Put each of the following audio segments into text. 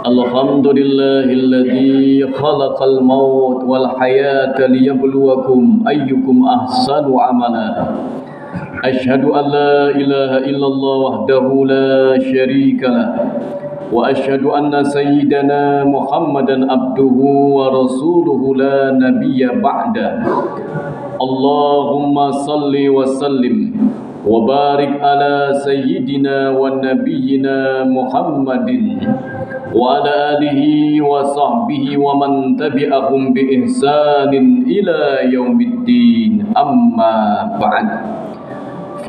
Alhamdulillahilladzi khalaqal maut wal hayata liyabluwakum ayyukum ahsanu amala. Asyhadu an la ilaha illallah wahdahu la syarika lah wa asyhadu anna sayyidana Muhammadan abduhu wa rasuluhu la nabiyya ba'da. Allahumma salli wa sallim wa barik ala sayyidina wa nabiyyina Muhammadin wa ala alihi wa sahbihi wa man tabi'ahum bi ihsanin ila yaumiddin, amma ba'd.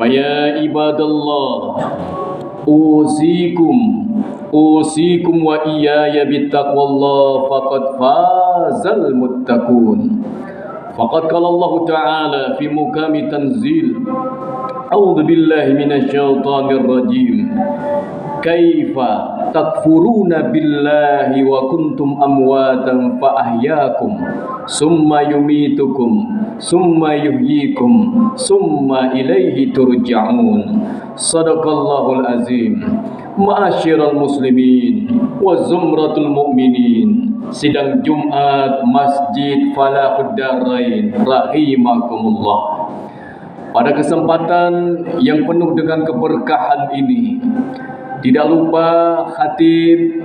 Faya ibadallah, usikum wa iyaya bittaqwallah, faqad fazal muttaqun. Faqad qala Allah Ta'ala fi mukami tanzil, a'udzu billahi minasy syaithanir rajim. Kaifa takfuruna billahi wa kuntum amwatan fa ahyaakum summa yumitukum summa yuhyikum summa ilaihi turja'un. Sadaqallahul azim. Ma'asyiral muslimin wa zumratul mu'minin, sidang Jumat Masjid Falahud Darain rahimakumullah. Pada kesempatan yang penuh dengan keberkahan ini, tidak lupa khatib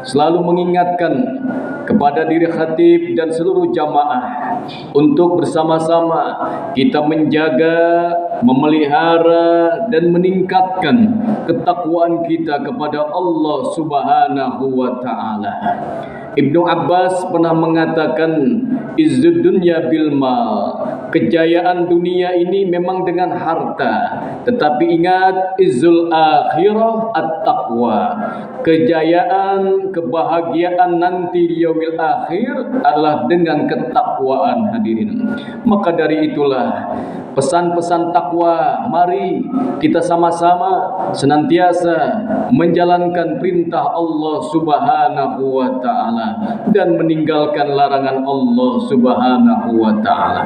selalu mengingatkan kepada diri khatib dan seluruh jamaah untuk bersama-sama kita menjaga, memelihara dan meningkatkan ketakwaan kita kepada Allah Subhanahu wa Ta'ala. Ibnu Abbas pernah mengatakan, izzud dunya bil mal, kejayaan dunia ini memang dengan harta, tetapi ingat, izzul akhirah at-taqwa, kejayaan, kebahagiaan nanti di yaumil akhir adalah dengan ketakwaan, hadirin. Maka dari itulah pesan-pesan takwa, mari kita sama-sama senantiasa menjalankan perintah Allah Subhanahu wa Ta'ala dan meninggalkan larangan Allah Subhanahu wa Ta'ala.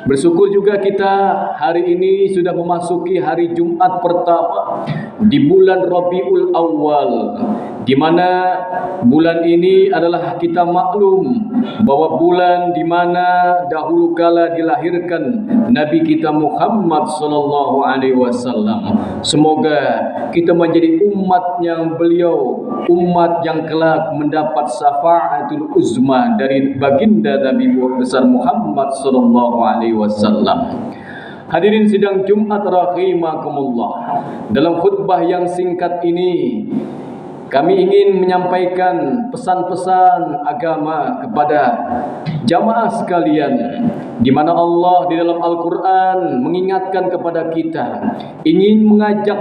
Bersyukur juga kita hari ini sudah memasuki hari Jumat pertama di bulan Rabiul Awal, di mana bulan ini adalah kita maklum bahwa bulan di mana dahulu kala dilahirkan Nabi kita Muhammad sallallahu alaihi wasallam. Semoga kita menjadi umatnya beliau, umat yang kelak mendapat syafaatul uzma dari baginda Nabi besar Muhammad sallallahu alaihi wasallam. Hadirin sidang Jumat rahimakumullah, dalam khutbah yang singkat ini kami ingin menyampaikan pesan-pesan agama kepada jamaah sekalian, di mana Allah di dalam Al-Quran mengingatkan kepada kita, ingin mengajak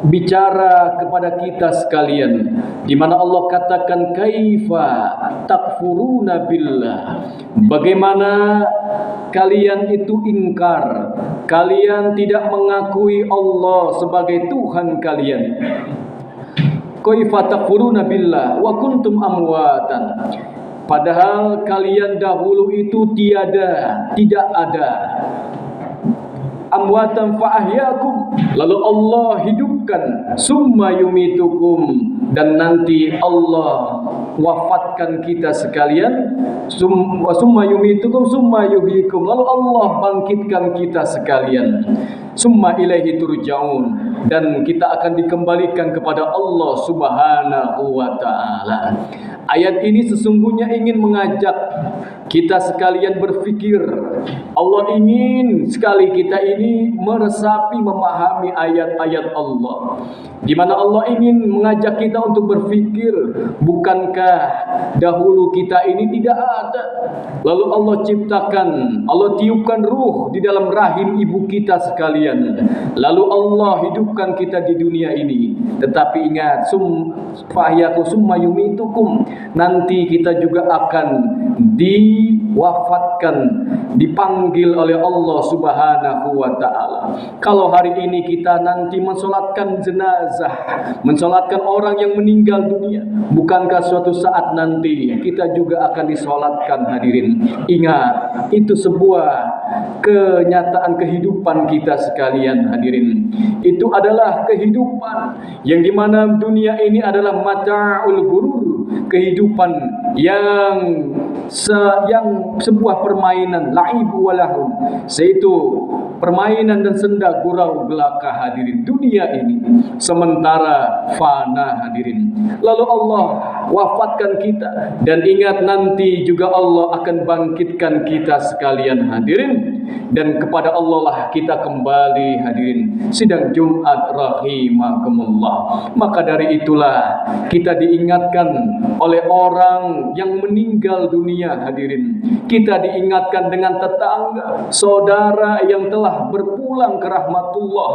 bicara kepada kita sekalian, di mana Allah katakan, kaifa takfuruna billah, bagaimana kalian itu ingkar, kalian tidak mengakui Allah sebagai Tuhan kalian. Kaifa takfuruna billah wa kuntum amwatan, padahal kalian dahulu itu tidak ada. Amwatan fa ahyaakum, lalu Allah hidupkan, summa yumitukum, dan nanti Allah wafatkan kita sekalian, summa yumitukum summa yuhyikum, lalu Allah bangkitkan kita sekalian, summa ilaihi turja'un, dan kita akan dikembalikan kepada Allah Subhanahu wa Ta'ala. Ayat ini sesungguhnya ingin mengajak kita sekalian berfikir. Allah ingin sekali kita ini meresapi, memahami ayat-ayat Allah, di mana Allah ingin mengajak kita untuk berfikir, bukankah dahulu kita ini tidak ada, lalu Allah ciptakan, Allah tiupkan ruh di dalam rahim ibu kita sekalian, lalu Allah hidupkan kita di dunia ini. Tetapi ingat, fahyaku summa yumitukum, nanti kita juga akan diwafatkan, dipanggil oleh Allah Subhanahu wa ta'ala. Kalau hari ini kita nanti mensolatkan jenazah, mensolatkan orang yang meninggal dunia, bukankah suatu saat nanti kita juga akan disolatkan, hadirin? Ingat, itu sebuah kenyataan kehidupan kita sekalian, hadirin. Itu adalah kehidupan yang dimana dunia ini adalah mata'ul gurur, kehidupan yang sebuah permainan, laib walahun, yaitu permainan dan senda gurau belaka, hadirin. Dunia ini sementara fana, hadirin. Lalu Allah wafatkan kita, dan ingat nanti juga Allah akan bangkitkan kita sekalian, hadirin. Dan kepada Allah lah kita kembali, hadirin. Sidang Jumat rahimakumullah. Maka dari itulah kita diingatkan oleh orang yang meninggal dunia, hadirin. Kita diingatkan dengan tetangga, saudara yang telah berpulang ke rahmatullah.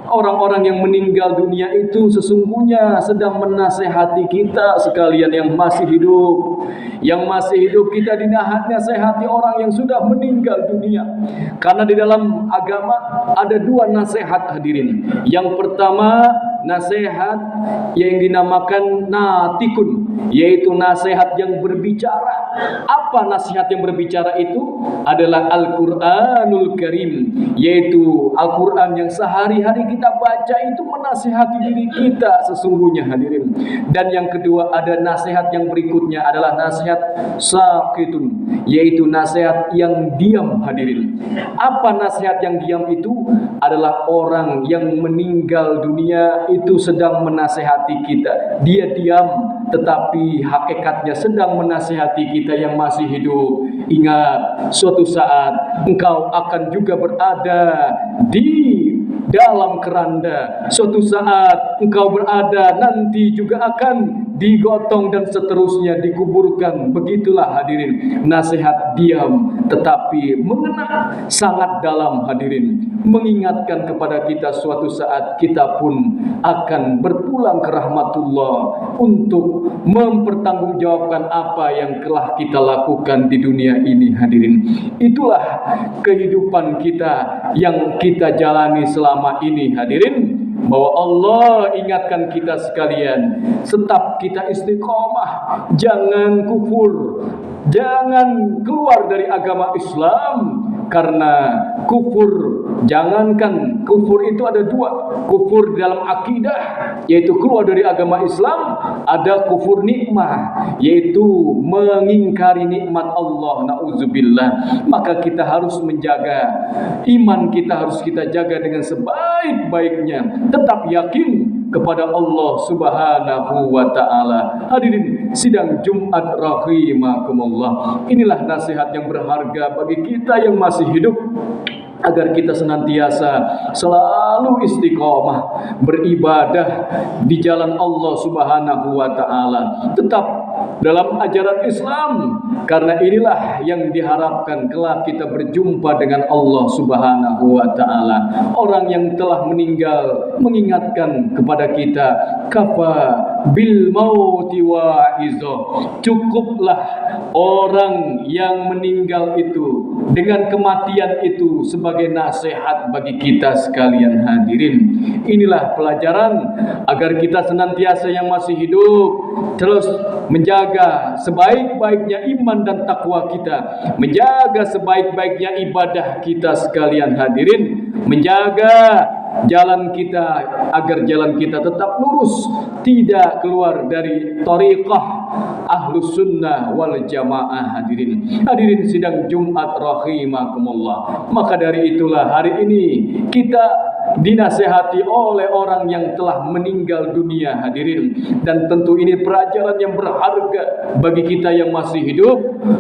Orang-orang yang meninggal dunia itu sesungguhnya sedang menasehati kita sekalian yang masih hidup. Yang masih hidup, kita dinasehati orang yang sudah meninggal dunia. Karena di dalam agama ada dua nasihat, hadirin. Yang pertama, nasihat yang dinamakan natikun, yaitu nasihat yang berbicara. Apa nasihat yang berbicara itu? Adalah Al-Quranul Karim, yaitu Al-Quran yang sehari-hari kita baca itu menasihati diri kita sesungguhnya, hadirin. Dan yang kedua, ada nasihat yang berikutnya adalah nasihat sakitun, yaitu nasihat yang diam, hadirin. Apa nasihat yang diam itu? Adalah orang yang meninggal dunia itu sedang menasihati kita. Dia diam, tetapi hakikatnya sedang menasihati kita yang masih hidup. Ingat, suatu saat engkau akan juga berada di dalam keranda. Suatu saat engkau berada nanti juga akan digotong dan seterusnya dikuburkan. Begitulah, hadirin, nasihat diam tetapi mengena sangat dalam, hadirin, mengingatkan kepada kita suatu saat kita pun akan berpulang ke rahmatullah untuk mempertanggungjawabkan apa yang telah kita lakukan di dunia ini, hadirin. Itulah kehidupan kita yang kita jalani selama ini, hadirin. Bahwa Allah ingatkan kita sekalian, tetap kita istiqomah, jangan kufur, jangan keluar dari agama Islam. Karena kufur, jangankan kufur itu ada dua. Kufur dalam akidah, yaitu keluar dari agama Islam. Ada kufur nikmah, yaitu mengingkari nikmat Allah, na'udzubillah. Maka kita harus menjaga iman, kita harus kita jaga dengan sebaik-baiknya. Tetap yakin kepada Allah Subhanahu wa ta'ala. Hadirin sidang Jumat rahimakumullah. Inilah nasihat yang berharga bagi kita yang masih hidup, agar kita senantiasa selalu istiqomah beribadah di jalan Allah Subhanahu wa ta'ala, tetap dalam ajaran Islam, karena inilah yang diharapkan kelak kita berjumpa dengan Allah Subhanahu wa ta'ala. Orang yang telah meninggal mengingatkan kepada kita, kafa bil mauti wa'izo, cukuplah orang yang meninggal itu dengan kematian itu sebagai nasihat bagi kita sekalian, hadirin. Inilah pelajaran agar kita senantiasa yang masih hidup terus menjaga sebaik-baiknya iman dan takwa kita, menjaga sebaik-baiknya ibadah kita sekalian, hadirin, menjaga jalan kita agar jalan kita tetap lurus, tidak keluar dari thariqah ahlus sunnah wal jamaah, hadirin. Hadirin sidang Jumat rahimakumullah. Maka dari itulah hari ini kita dinasehati oleh orang yang telah meninggal dunia, hadirin. Dan tentu ini pelajaran yang berharga bagi kita yang masih hidup,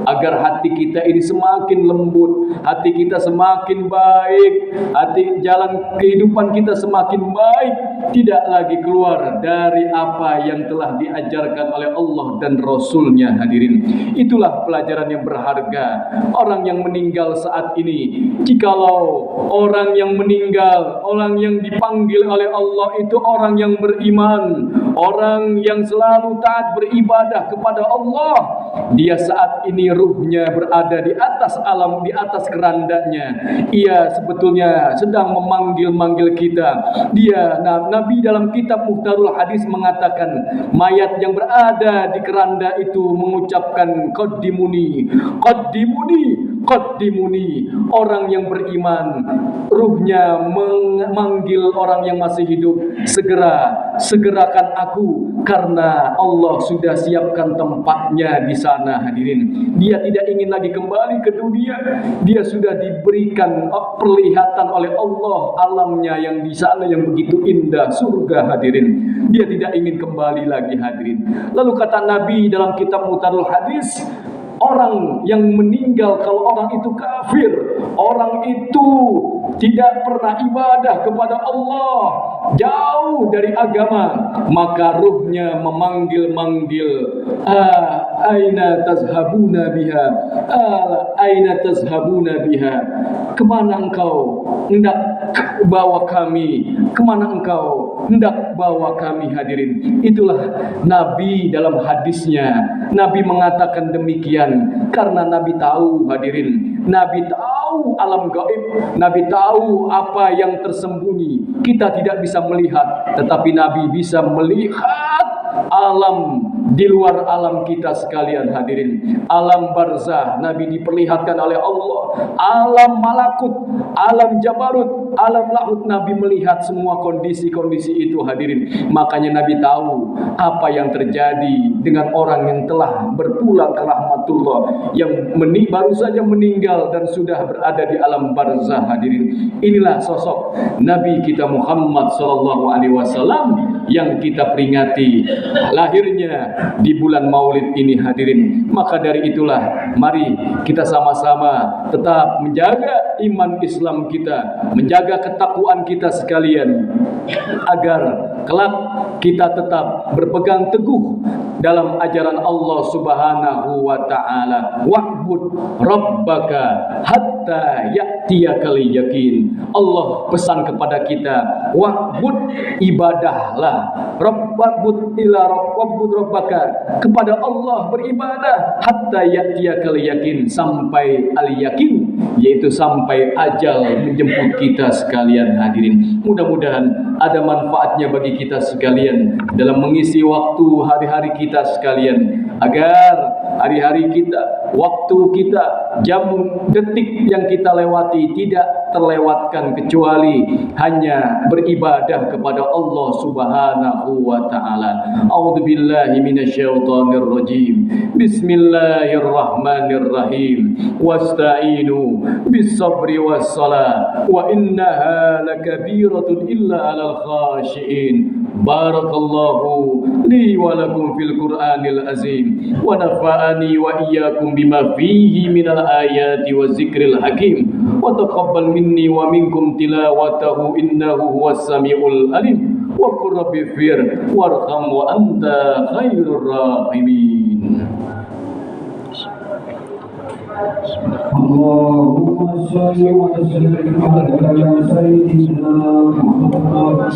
agar hati kita ini semakin lembut, hati kita semakin baik, hati jalan kehidupan kita semakin baik, tidak lagi keluar dari apa yang telah diajarkan oleh Allah dan Rasulnya, hadirin. Itulah pelajaran yang berharga. Orang yang meninggal saat ini, jikalau orang yang meninggal, orang orang yang dipanggil oleh Allah itu orang yang beriman, orang yang selalu taat beribadah kepada Allah. Dia saat ini ruhnya berada di atas alam, di atas kerandanya. Ia sebetulnya sedang memanggil-manggil kita. Dia, Nabi dalam kitab Muhtarul Hadis mengatakan, mayat yang berada di keranda itu mengucapkan qaddimuni, qaddimuni, qaddimuni. Orang yang beriman, ruhnya memanggil orang yang masih hidup, segerakan aku, karena Allah sudah siapkan tempatnya di sana. Hadirin, dia tidak ingin lagi kembali ke dunia. Dia sudah diberikan perlihatan oleh Allah alamnya yang di sana yang begitu indah, surga. Hadirin, dia tidak ingin kembali lagi. Hadirin, lalu kata Nabi dalam kitab Muhtarul Hadis, orang yang meninggal kalau orang itu kafir, orang itu tidak pernah ibadah kepada Allah, jauh dari agama, maka ruhnya memanggil-manggil, aina tazhabuna biha, aina tazhabuna biha, kemana engkau hendak bawa kami, kemana engkau hendak bawa kami. Hadirin, itulah Nabi dalam hadisnya. Nabi mengatakan demikian karena Nabi tahu. Hadirin, Nabi tahu alam gaib, Nabi tahu apa yang tersembunyi. Kita tidak bisa melihat, tetapi Nabi bisa melihat alam di luar alam kita sekalian. Hadirin, alam barzah Nabi diperlihatkan oleh Allah, alam malakut, alam jabarut, alam lahut, Nabi melihat semua kondisi-kondisi itu. Hadirin, makanya Nabi tahu apa yang terjadi dengan orang yang telah berpulang ke rahmatullah, yang baru saja meninggal dan sudah berada di alam barzah. Hadirin, inilah sosok Nabi kita Muhammad SAW yang kita peringati lahirnya di bulan Maulid ini. Hadirin, maka dari itulah mari kita sama-sama tetap menjaga iman Islam kita, menjaga ketakwaan kita sekalian, agar kelak kita tetap berpegang teguh dalam ajaran Allah Subhanahu wa taala. Wa'bud rabbaka hatta ya'tiyakal yakin. Allah pesan kepada kita, wa'bud, ibadahlah, rabbud ila rabbud rabbaka, kepada Allah beribadah, hatta ya'tiyakal yakin, sampai al yakin, yaitu sampai ajal menjemput kita sekalian. Hadirin, mudah-mudahan ada manfaatnya bagi kita sekalian dalam mengisi waktu hari-hari kita sekalian, agar hari-hari kita, waktu kita, jam, detik yang kita lewati tidak terlewatkan kecuali hanya beribadah kepada Allah Subhanahu wa taala. A'udzubillahi minasyaitonir rajim. Bismillahirrahmanirrahim. Wasta'inu bis-sabri was-salah wa innaha lakabiratun illa 'alal khashiin. Barakallahu li wa lakum fil Qur'anil azim wa nafa'ani wa iyyakum bima fihi minal ayati wa zikril hakim wa taqabbal minni wa minkum tilawatahu innahu huwas samiul alim wa qur rabbi fir warham wa anta khairur rahimin. Allahumma shalli wa sallim ala sayyidina Muhammad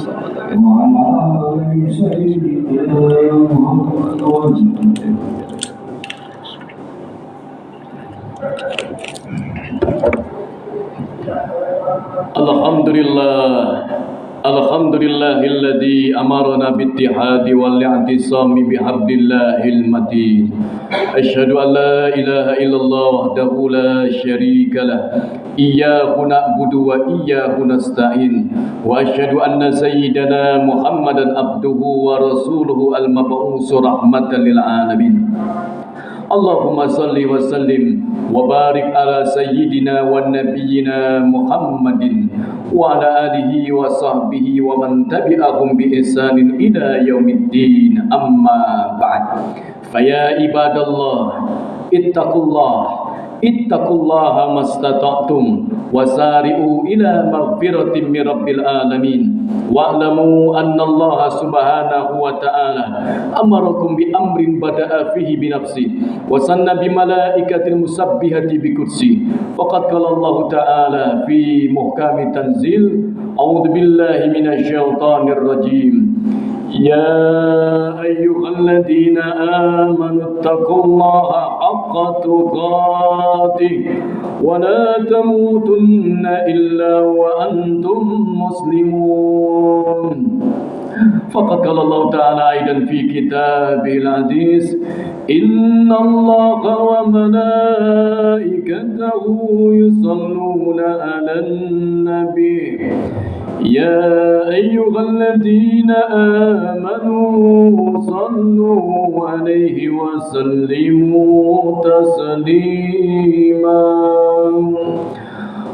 wa ala ali sayyidina Muhammad. Alhamdulillah, alhamdulillahilladzi amarna bittihadi wal i'tisami bihablillahil matin. Asyhadu an la ilaha illallah wahdahu la syarika lah, iyyahu na'budu wa iyyahu nasta'in, wa asyhadu anna sayyidana Muhammadan abduhu wa rasuluhu al-mab'uts rahmatan lil alamin. Allahumma salli wa sallim wa barik ala sayyidina wa nabiyyina Muhammadin wa ala alihi wa sahbihi wa man tabi'ahum bi ihsanin ila yaumiddin. Amma ba'd. Faya ibadallah, ittaqullah ittaqullaha mastata'tum wasari'u ila maghfiratin min rabbil alamin wa'lamu anna Allah subhanahu wa ta'ala amarakum bi amrin bada'a fihi bi nafsi wa sanna bi malaikatil musabbihati bi kursi faqad qala Allah ta'ala fi muhkami tanzil a'udzu billahi minasy syaithanir rajim ya ayyuhalladzina amanu taqullaha haqqa tuqatih wa la tamutunna illa wa antum muslimun faqad qala Allah ta'ala aidan fi kitabil aziz inna Allaha wa malaikatahu yusalluna 'alan nabi ya ayyuhalladzina amanu sallu 'alaihi wa sallimu taslima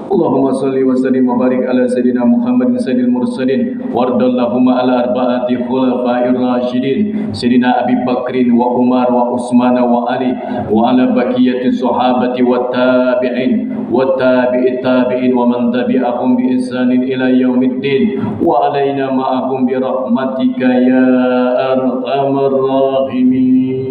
Allahumma salli wa sallim wa barik ala sayyidina Muhammadin sayyidil mursalin wardallahumma ala arba'ati khulafa'ir rasyidin sayyidina Abi Bakrin wa Umar wa Utsman wa Ali wa ala baqiyati sahabati wa tabi'in wa tabi'it tabi'in wa man tabi'ahum bi ihsanin ila yaumiddin wa alaina ma'ahum bi rahmatika ya arhamar rahimin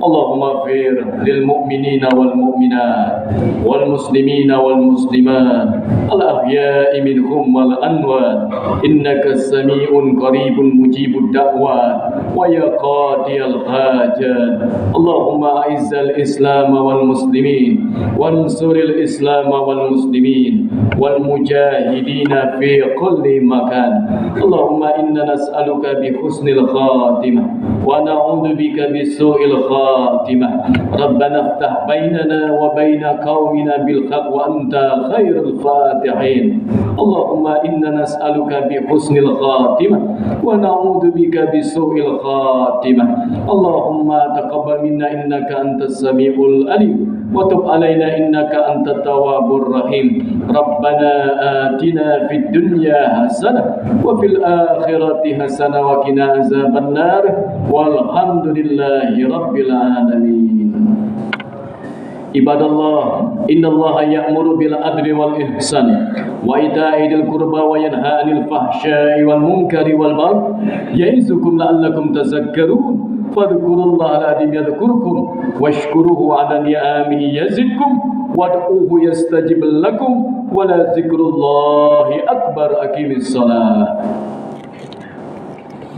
Allahumma fir lil mu'minina wal mu'minat wal muslimina wal muslimat al ahya'i minhum wal anwat innaka sami'un qaribun mujibud da'wat wa ya qadiyal hajat Allahumma a'izzal islam wal muslimin wansuril islam wal muslimin wal mujahidina fi kulli makan Allahumma inna nas'aluka bi husnil khatimah wa na'udzu bika bi su'il khatimah ربنا افتح بيننا وبين قومنا بالحق وأنت خير الفاتحين اللهم إنا نسألك بحسن الخاتمة ونعوذ بك بسوء الخاتمة اللهم تقبل منا إنك أنت السميع العليم وتب علينا إنك أنت التواب الرحيم ربنا آتنا في الدنيا حسنة وفي الآخرة حسنة وقنا عذاب النار والحمد لله رب العالمين عباد الله إن الله يأمر بالعدل والإحسان وإيتاء ذي القربى وينهى عن الفحشاء والمنكر والبغي يعظكم لعلكم تذكرون فاذكروا الله العظيم يذكركم واشكروه على نعمه يزدكم وادعوه يستجب لكم ولذكر الله أكبر أقيموا الصلاة